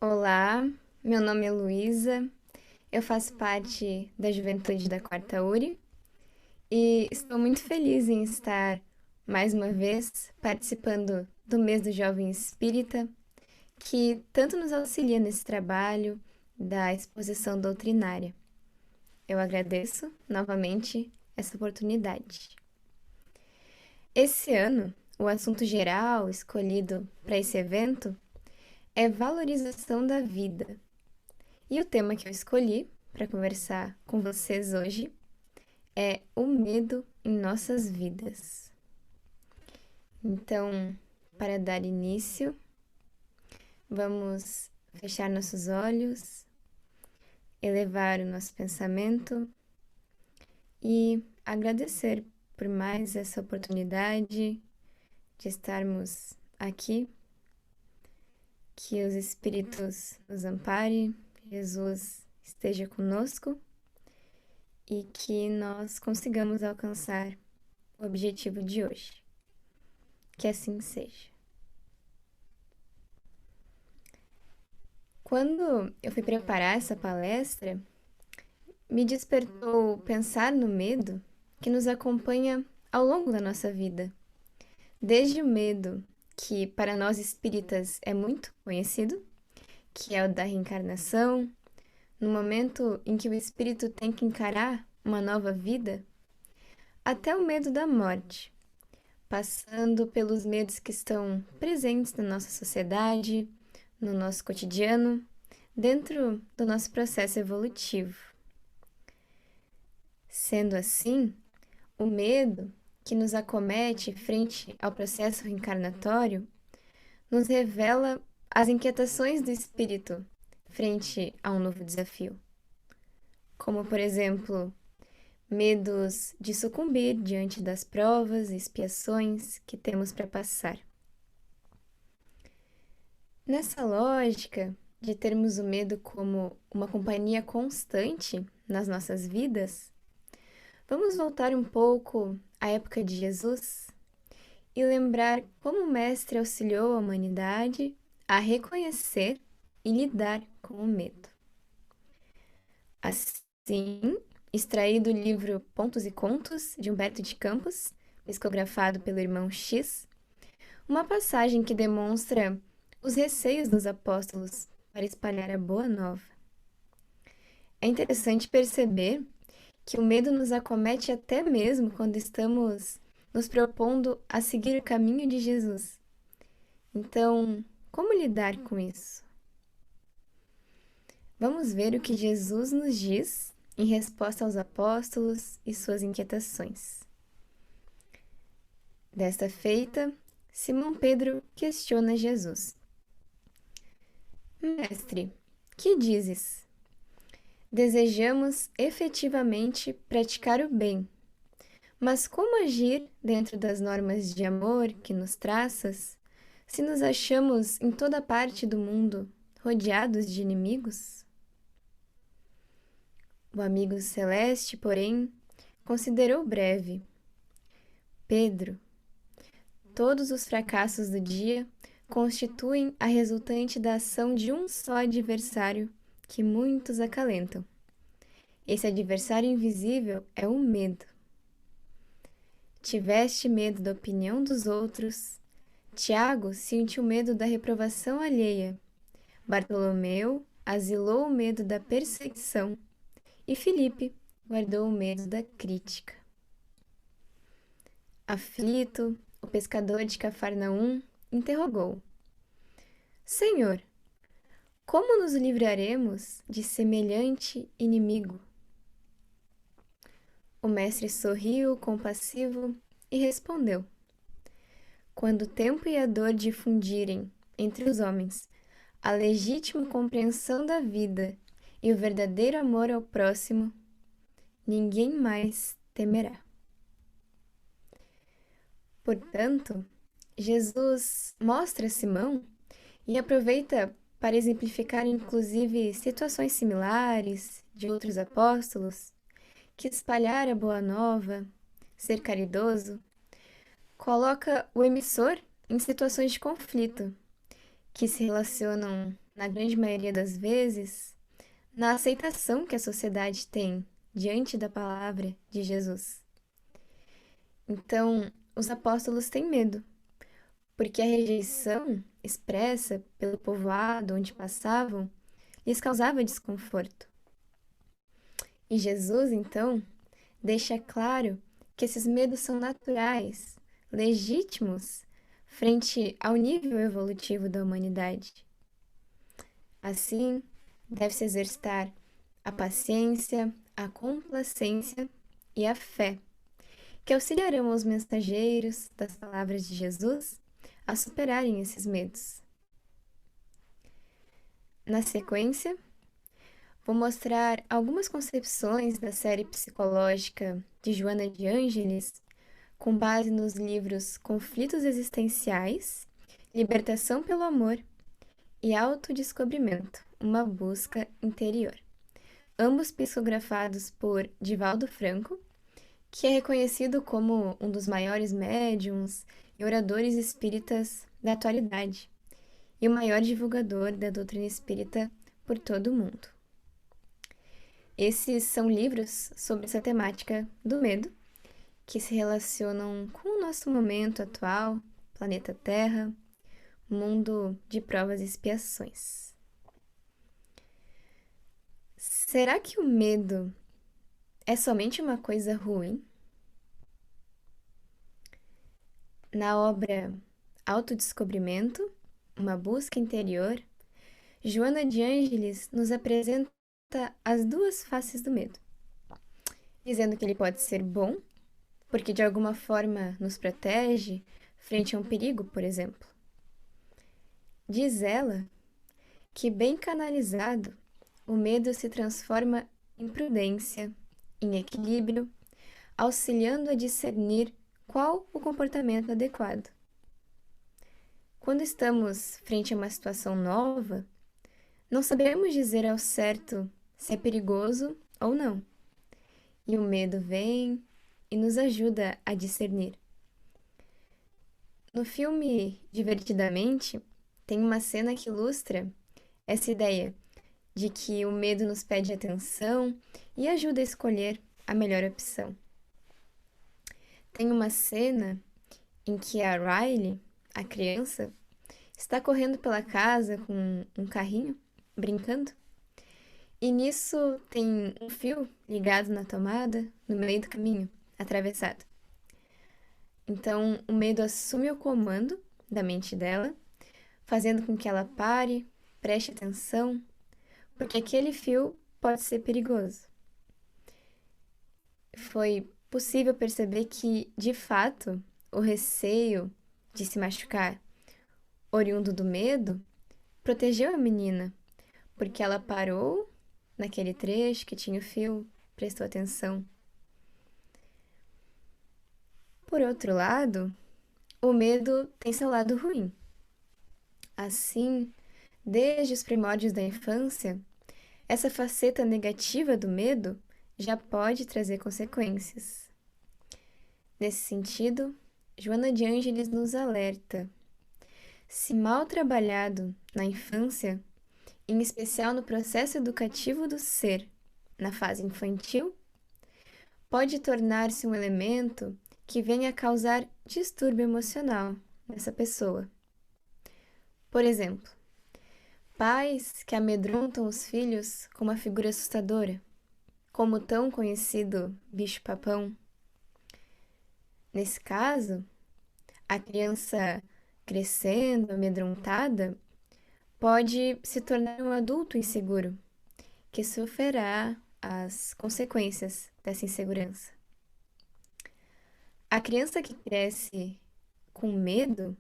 Olá, meu nome é Luísa, eu faço parte da Juventude da Quarta URI e estou muito feliz em estar mais uma vez participando do mês do Jovem Espírita, que tanto nos auxilia nesse trabalho da exposição doutrinária. Eu agradeço novamente essa oportunidade. Esse ano, o assunto geral escolhido para esse evento é valorização da vida. E o tema que eu escolhi para conversar com vocês hoje é o medo em nossas vidas. Então, para dar início, vamos fechar nossos olhos, elevar o nosso pensamento e agradecer por mais essa oportunidade de estarmos aqui. Que os Espíritos nos amparem, Jesus esteja conosco e que nós consigamos alcançar o objetivo de hoje. Que assim seja. Quando eu fui preparar essa palestra, me despertou pensar no medo que nos acompanha ao longo da nossa vida. Desde o medo que para nós espíritas é muito conhecido, que é o da reencarnação, no momento em que o espírito tem que encarar uma nova vida, até o medo da morte, passando pelos medos que estão presentes na nossa sociedade, no nosso cotidiano, dentro do nosso processo evolutivo. Sendo assim, o medo que nos acomete frente ao processo reencarnatório nos revela as inquietações do espírito frente a um novo desafio, como, por exemplo, medos de sucumbir diante das provas e expiações que temos para passar. Nessa lógica de termos o medo como uma companhia constante nas nossas vidas, vamos voltar um pouco à época de Jesus e lembrar como o Mestre auxiliou a humanidade a reconhecer e lidar com o medo. Assim, extraí do livro Pontos e Contos, de Humberto de Campos, psicografado pelo irmão X, uma passagem que demonstra os receios dos apóstolos para espalhar a boa nova. É interessante perceber que o medo nos acomete até mesmo quando estamos nos propondo a seguir o caminho de Jesus. Então, como lidar com isso? Vamos ver o que Jesus nos diz em resposta aos apóstolos e suas inquietações. Desta feita, Simão Pedro questiona Jesus: Mestre, que dizes? Desejamos efetivamente praticar o bem, mas como agir dentro das normas de amor que nos traças, se nos achamos em toda parte do mundo rodeados de inimigos? O amigo celeste, porém, considerou breve. Pedro, todos os fracassos do dia constituem a resultante da ação de um só adversário que muitos acalentam. Esse adversário invisível é o medo. Tiveste medo da opinião dos outros. Tiago sentiu medo da reprovação alheia. Bartolomeu asilou o medo da perseguição. E Filipe guardou o medo da crítica. Aflito, o pescador de Cafarnaum interrogou: Senhor, como nos livraremos de semelhante inimigo? O mestre sorriu compassivo e respondeu: Quando o tempo e a dor difundirem entre os homens a legítima compreensão da vida e o verdadeiro amor ao próximo, ninguém mais temerá. Portanto, Jesus mostra a Simão e aproveita para exemplificar inclusive situações similares de outros apóstolos que espalhar a boa nova, ser caridoso, coloca o emissor em situações de conflito, que se relacionam, na grande maioria das vezes, na aceitação que a sociedade tem diante da palavra de Jesus. Então, os apóstolos têm medo, porque a rejeição expressa pelo povoado onde passavam lhes causava desconforto. E Jesus, então, deixa claro que esses medos são naturais, legítimos, frente ao nível evolutivo da humanidade. Assim, deve-se exercitar a paciência, a complacência e a fé, que auxiliarão os mensageiros das palavras de Jesus a superarem esses medos. Na sequência, vou mostrar algumas concepções da série psicológica de Joana de Ângeles, com base nos livros Conflitos Existenciais, Libertação pelo Amor e Autodescobrimento, uma busca interior, ambos psicografados por Divaldo Franco, que é reconhecido como um dos maiores médiuns e oradores espíritas da atualidade e o maior divulgador da doutrina espírita por todo o mundo. Esses são livros sobre essa temática do medo, que se relacionam com o nosso momento atual, planeta Terra, mundo de provas e expiações. Será que o medo é somente uma coisa ruim? Na obra Autodescobrimento, uma busca interior, Joana de Ângeles nos apresenta as duas faces do medo, dizendo que ele pode ser bom, porque de alguma forma nos protege frente a um perigo, por exemplo. Diz ela que, bem canalizado, o medo se transforma em prudência, em equilíbrio, auxiliando a discernir qual o comportamento adequado. Quando estamos frente a uma situação nova, não sabemos dizer ao certo se é perigoso ou não. E o medo vem e nos ajuda a discernir. No filme Divertidamente, tem uma cena que ilustra essa ideia de que o medo nos pede atenção e ajuda a escolher a melhor opção. Tem uma cena em que a Riley, a criança, está correndo pela casa com um carrinho, brincando, e nisso tem um fio ligado na tomada no meio do caminho, atravessado. Então, o medo assume o comando da mente dela, fazendo com que ela pare, preste atenção, porque aquele fio pode ser perigoso. Foi possível perceber que, de fato, o receio de se machucar, oriundo do medo, protegeu a menina, porque ela parou naquele trecho que tinha o fio, prestou atenção. Por outro lado, o medo tem seu lado ruim. Assim, desde os primórdios da infância, essa faceta negativa do medo já pode trazer consequências. Nesse sentido, Joana de Ângeles nos alerta: se mal trabalhado na infância, em especial no processo educativo do ser, na fase infantil, pode tornar-se um elemento que venha a causar distúrbio emocional nessa pessoa. Por exemplo, pais que amedrontam os filhos com uma figura assustadora, como o tão conhecido bicho-papão. Nesse caso, a criança crescendo, amedrontada, pode se tornar um adulto inseguro, que sofrerá as consequências dessa insegurança. A criança que cresce com medo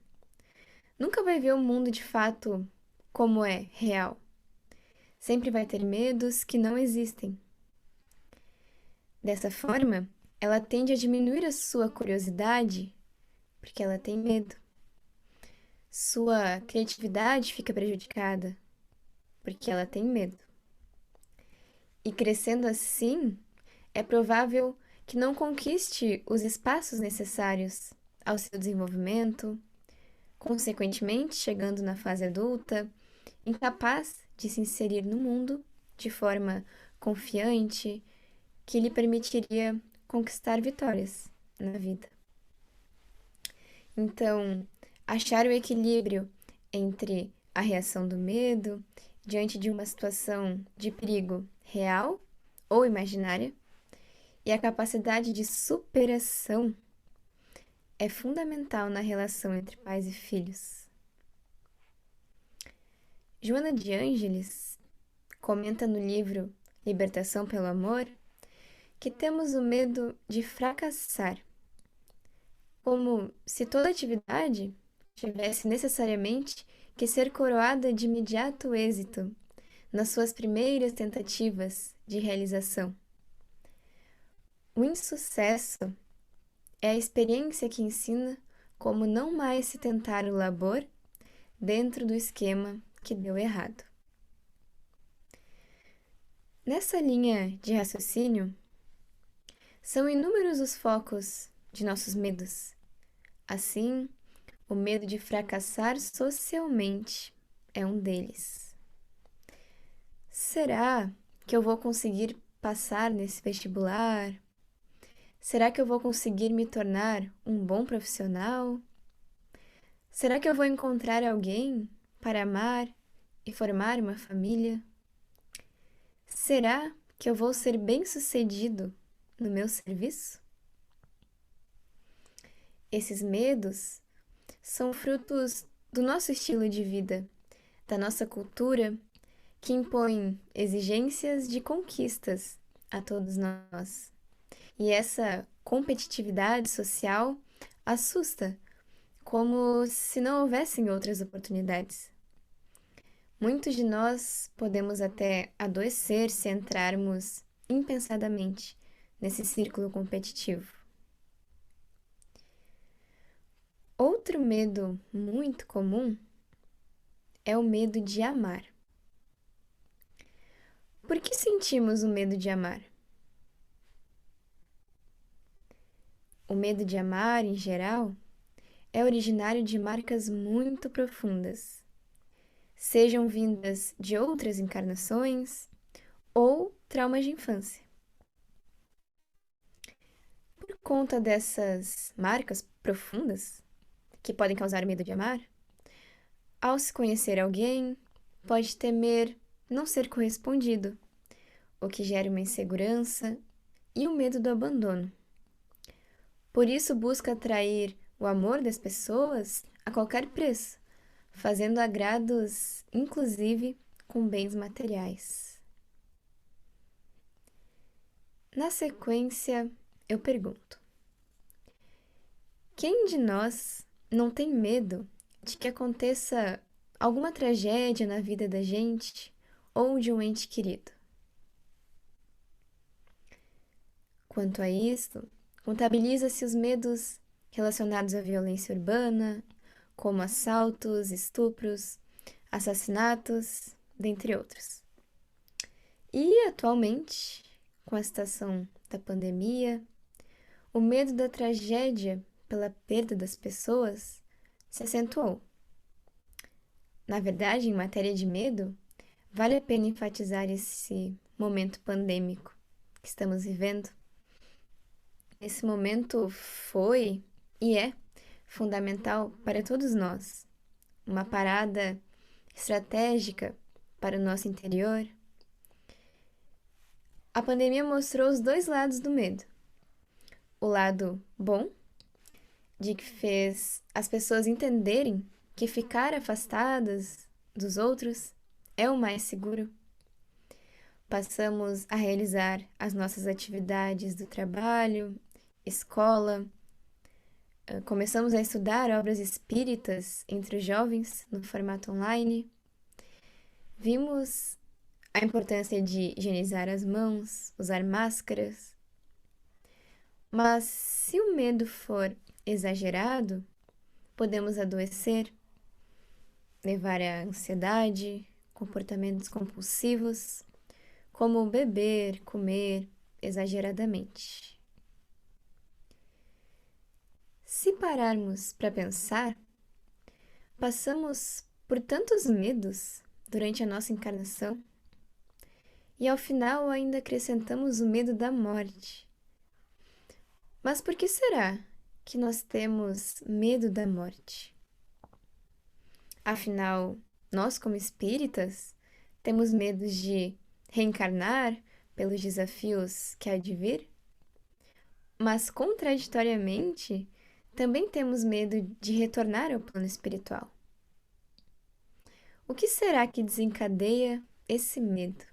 nunca vai ver o mundo de fato como é, real. Sempre vai ter medos que não existem. Dessa forma, ela tende a diminuir a sua curiosidade porque ela tem medo. Sua criatividade fica prejudicada porque ela tem medo. E crescendo assim, é provável que não conquiste os espaços necessários ao seu desenvolvimento, consequentemente, chegando na fase adulta, incapaz de se inserir no mundo de forma confiante, que lhe permitiria conquistar vitórias na vida. Então, achar o equilíbrio entre a reação do medo diante de uma situação de perigo real ou imaginária e a capacidade de superação é fundamental na relação entre pais e filhos. Joana de Ângeles comenta no livro Libertação pelo Amor que temos o medo de fracassar, como se toda atividade tivesse necessariamente que ser coroada de imediato êxito nas suas primeiras tentativas de realização. O insucesso é a experiência que ensina como não mais se tentar o labor dentro do esquema que deu errado. Nessa linha de raciocínio, são inúmeros os focos de nossos medos. Assim, o medo de fracassar socialmente é um deles. Será que eu vou conseguir passar nesse vestibular? Será que eu vou conseguir me tornar um bom profissional? Será que eu vou encontrar alguém para amar e formar uma família? Será que eu vou ser bem-sucedido no meu serviço? Esses medos são frutos do nosso estilo de vida, da nossa cultura, que impõe exigências de conquistas a todos nós. E essa competitividade social assusta, como se não houvessem outras oportunidades. Muitos de nós podemos até adoecer se entrarmos impensadamente nesse círculo competitivo. Outro medo muito comum é o medo de amar. Por que sentimos o medo de amar? O medo de amar, em geral, é originário de marcas muito profundas, sejam vindas de outras encarnações ou traumas de infância. Por conta dessas marcas profundas, que podem causar medo de amar, ao se conhecer alguém, pode temer não ser correspondido, o que gera uma insegurança e o medo do abandono. Por isso, busca atrair o amor das pessoas a qualquer preço, fazendo agrados, inclusive com bens materiais. Na sequência, eu pergunto: quem de nós não tem medo de que aconteça alguma tragédia na vida da gente ou de um ente querido? Quanto a isto, contabiliza-se os medos relacionados à violência urbana, como assaltos, estupros, assassinatos, dentre outros. E, atualmente, com a situação da pandemia, o medo da tragédia pela perda das pessoas se acentuou. Na verdade, em matéria de medo, vale a pena enfatizar esse momento pandêmico que estamos vivendo. Esse momento foi e é fundamental para todos nós. Uma parada estratégica para o nosso interior. A pandemia mostrou os dois lados do medo. O lado bom, de que fez as pessoas entenderem que ficar afastadas dos outros é o mais seguro. Passamos a realizar as nossas atividades do trabalho, escola, começamos a estudar obras espíritas entre os jovens no formato online. Vimos a importância de higienizar as mãos, usar máscaras. Mas se o medo for exagerado, podemos adoecer, levar à ansiedade, comportamentos compulsivos, como beber, comer exageradamente. Se pararmos para pensar, passamos por tantos medos durante a nossa encarnação e ao final ainda acrescentamos o medo da morte. Mas por que será que nós temos medo da morte? Afinal, nós como espíritas temos medo de reencarnar pelos desafios que há de vir? Mas, contraditoriamente, também temos medo de retornar ao plano espiritual. O que será que desencadeia esse medo?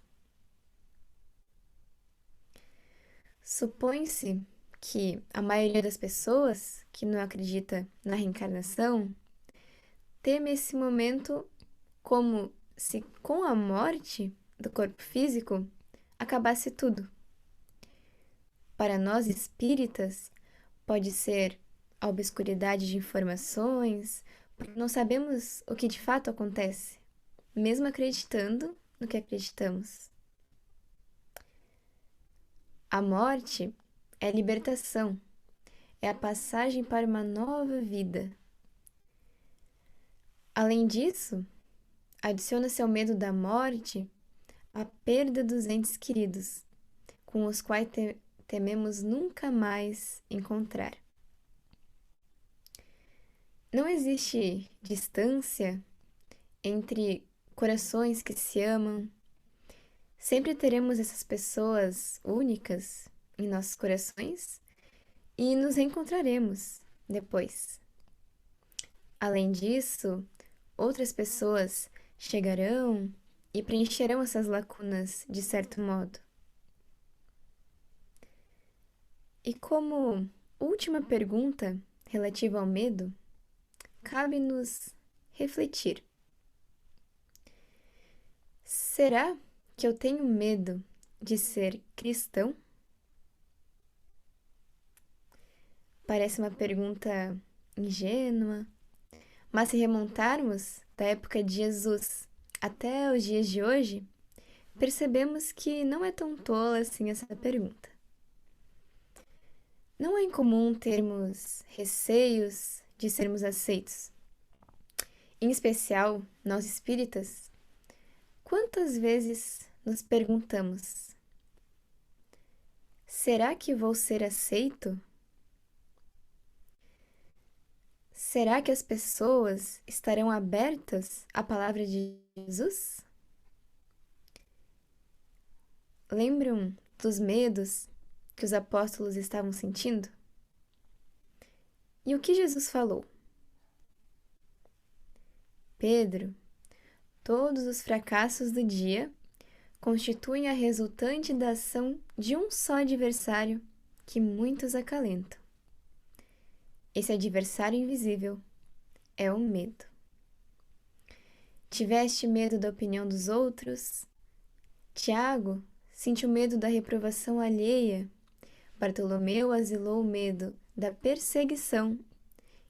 Supõe-se que a maioria das pessoas que não acredita na reencarnação teme esse momento como se com a morte do corpo físico acabasse tudo. Para nós espíritas, pode ser a obscuridade de informações, porque não sabemos o que de fato acontece, mesmo acreditando no que acreditamos. A morte é libertação, é a passagem para uma nova vida. Além disso, adiciona-se ao medo da morte a perda dos entes queridos, com os quais tememos nunca mais encontrar. Não existe distância entre corações que se amam. Sempre teremos essas pessoas únicas em nossos corações e nos reencontraremos depois. Além disso, outras pessoas chegarão e preencherão essas lacunas de certo modo. E como última pergunta relativa ao medo, cabe-nos refletir. Será que eu tenho medo de ser cristão? Parece uma pergunta ingênua, mas se remontarmos da época de Jesus até os dias de hoje, percebemos que não é tão tola assim essa pergunta. Não é incomum termos receios de sermos aceitos. Em especial, nós espíritas, quantas vezes nos perguntamos: será que vou ser aceito? Será que as pessoas estarão abertas à palavra de Jesus? Lembram dos medos que os apóstolos estavam sentindo? E o que Jesus falou? Pedro, todos os fracassos do dia constituem a resultante da ação de um só adversário que muitos acalentam. Esse adversário invisível é o medo. Tiveste medo da opinião dos outros? Tiago sentiu medo da reprovação alheia, Bartolomeu asilou o medo da perseguição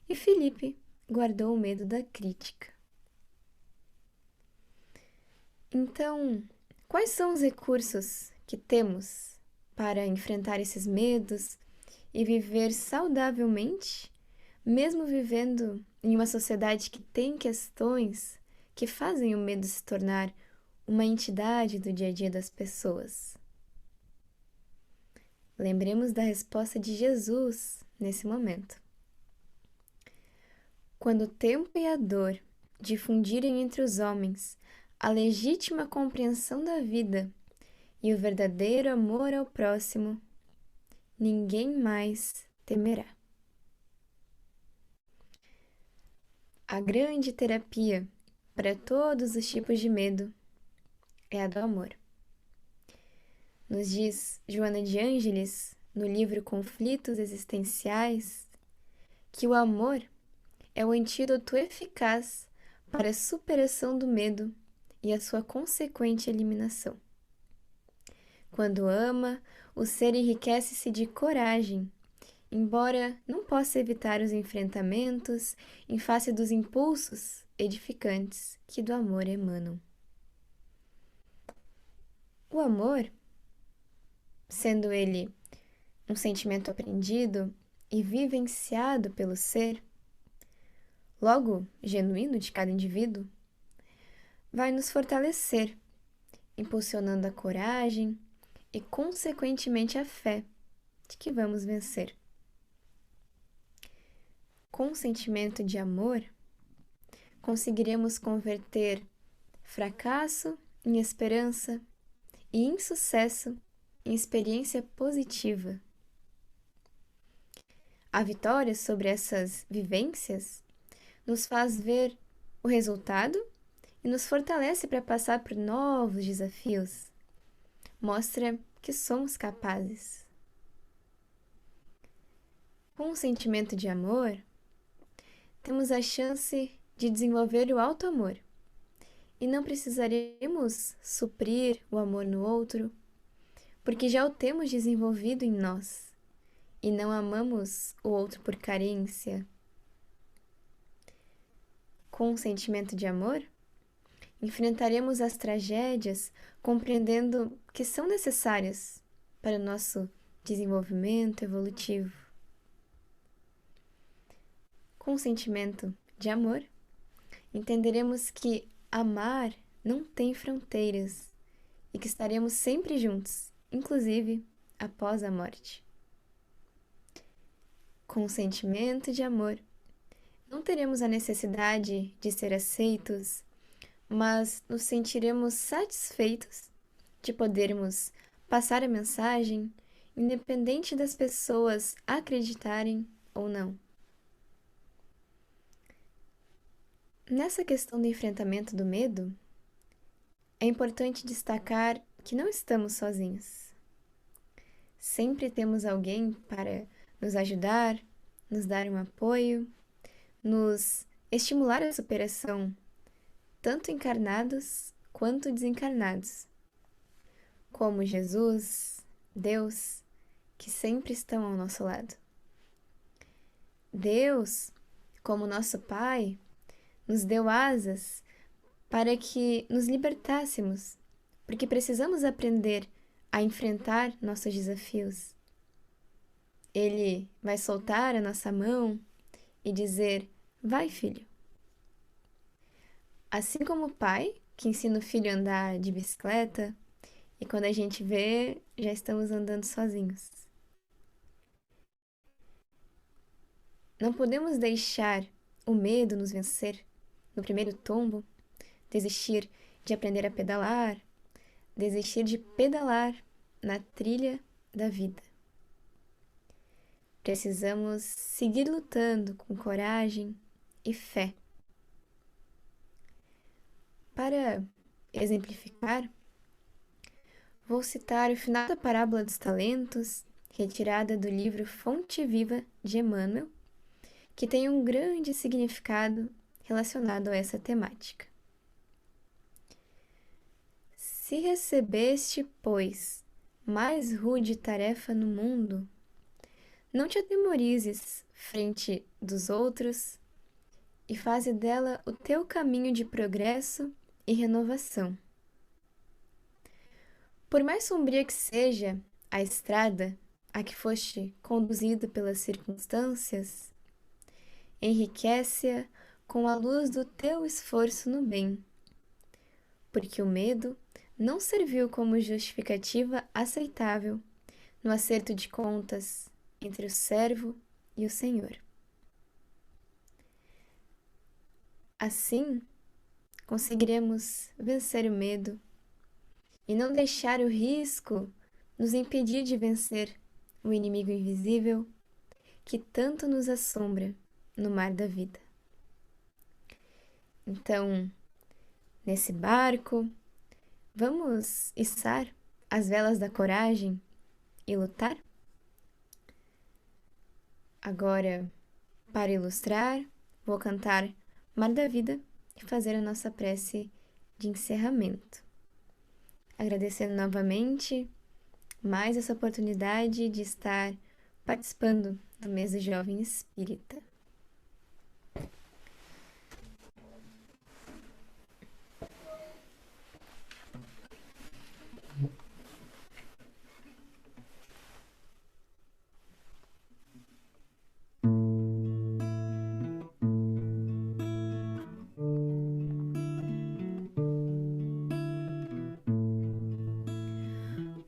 e Filipe guardou o medo da crítica. Então, quais são os recursos que temos para enfrentar esses medos e viver saudavelmente, mesmo vivendo em uma sociedade que tem questões que fazem o medo se tornar uma entidade do dia a dia das pessoas? Lembremos da resposta de Jesus nesse momento. Quando o tempo e a dor difundirem entre os homens a legítima compreensão da vida e o verdadeiro amor ao próximo, ninguém mais temerá. A grande terapia para todos os tipos de medo é a do amor. Nos diz Joana de Ângeles, no livro Conflitos Existenciais, que o amor é o antídoto eficaz para a superação do medo e a sua consequente eliminação. Quando ama, o ser enriquece-se de coragem, embora não possa evitar os enfrentamentos em face dos impulsos edificantes que do amor emanam. O amor, sendo ele um sentimento aprendido e vivenciado pelo ser, logo genuíno de cada indivíduo, vai nos fortalecer, impulsionando a coragem e, consequentemente, a fé de que vamos vencer. Com o sentimento de amor, conseguiremos converter fracasso em esperança e insucesso em experiência positiva. A vitória sobre essas vivências nos faz ver o resultado e nos fortalece para passar por novos desafios. Mostra que somos capazes. Com o sentimento de amor, temos a chance de desenvolver o auto-amor e não precisaremos suprir o amor no outro, porque já o temos desenvolvido em nós e não amamos o outro por carência. Com o sentimento de amor, enfrentaremos as tragédias compreendendo que são necessárias para o nosso desenvolvimento evolutivo. Com o sentimento de amor, entenderemos que amar não tem fronteiras e que estaremos sempre juntos, inclusive após a morte. Com o sentimento de amor, não teremos a necessidade de ser aceitos, mas nos sentiremos satisfeitos de podermos passar a mensagem, independente das pessoas acreditarem ou não. Nessa questão do enfrentamento do medo, é importante destacar que não estamos sozinhos. Sempre temos alguém para nos ajudar, nos dar um apoio, nos estimular a superação, tanto encarnados quanto desencarnados, como Jesus, Deus, que sempre estão ao nosso lado. Deus, como nosso Pai, nos deu asas para que nos libertássemos, porque precisamos aprender a enfrentar nossos desafios. Ele vai soltar a nossa mão e dizer: vai, filho. Assim como o pai, que ensina o filho a andar de bicicleta, e quando a gente vê, já estamos andando sozinhos. Não podemos deixar o medo nos vencer no primeiro tombo, desistir de aprender a pedalar, desistir de pedalar na trilha da vida. Precisamos seguir lutando com coragem e fé. Para exemplificar, vou citar o final da parábola dos talentos, retirada do livro Fonte Viva de Emmanuel, que tem um grande significado relacionado a essa temática. Se recebeste, pois, mais rude tarefa no mundo, Não te atemorizes frente dos outros e faze dela o teu caminho de progresso e renovação. Por mais sombria que seja a estrada a que foste conduzido pelas circunstâncias, enriquece-a com a luz do teu esforço no bem, porque o medo não serviu como justificativa aceitável no acerto de contas entre o servo e o Senhor. Assim, conseguiremos vencer o medo e não deixar o risco nos impedir de vencer o inimigo invisível que tanto nos assombra no mar da vida. Então, nesse barco, vamos içar as velas da coragem e lutar? Agora, para ilustrar, vou cantar Mar da Vida e fazer a nossa prece de encerramento. Agradecendo novamente mais essa oportunidade de estar participando do mês do Jovem Espírita.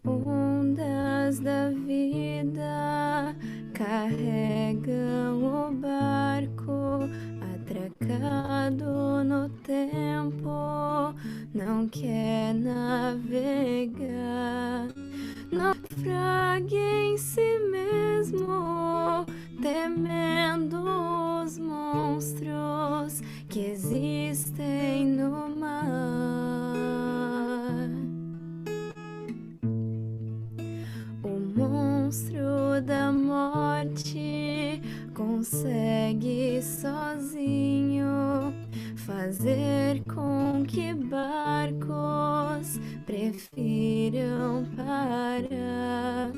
Ondas da vida carregam o barco atracado no tempo, não quer navegar, naufrague em si mesmo, temendo os monstros que existem no mar. O monstro da morte consegue sozinho fazer com que barcos prefiram parar.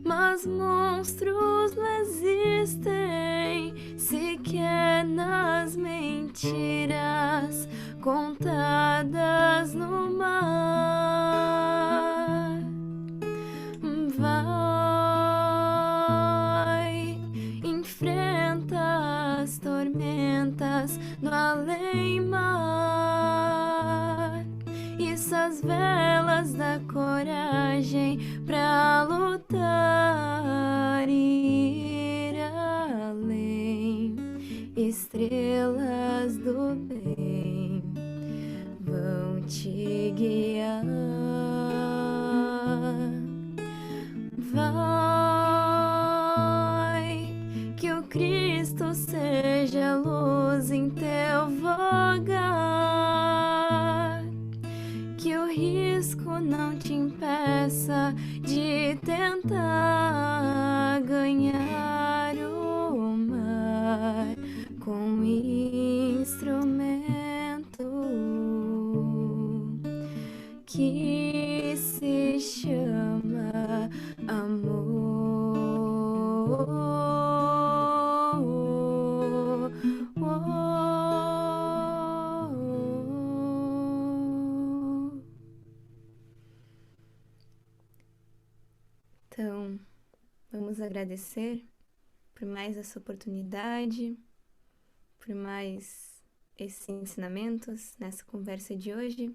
Mas monstros não existem sequer nas mentiras contadas no mar. Vai, enfrenta as tormentas do além-mar,issa as velas da coragem pra lutar e ir além. Estrelas do bem vão te guiar. Vai, que o Cristo seja luz em teu vogar, que o risco não te impeça de tentar ganhar o mar com instrumento que se chama amor. Então, vamos agradecer por mais essa oportunidade, por mais esses ensinamentos nessa conversa de hoje.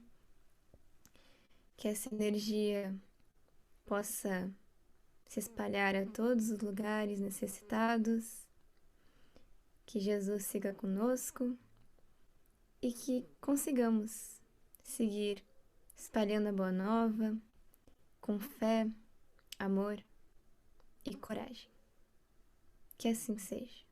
Que essa energia possa se espalhar a todos os lugares necessitados, que Jesus siga conosco e que consigamos seguir espalhando a boa nova com fé, amor e coragem. Que assim seja.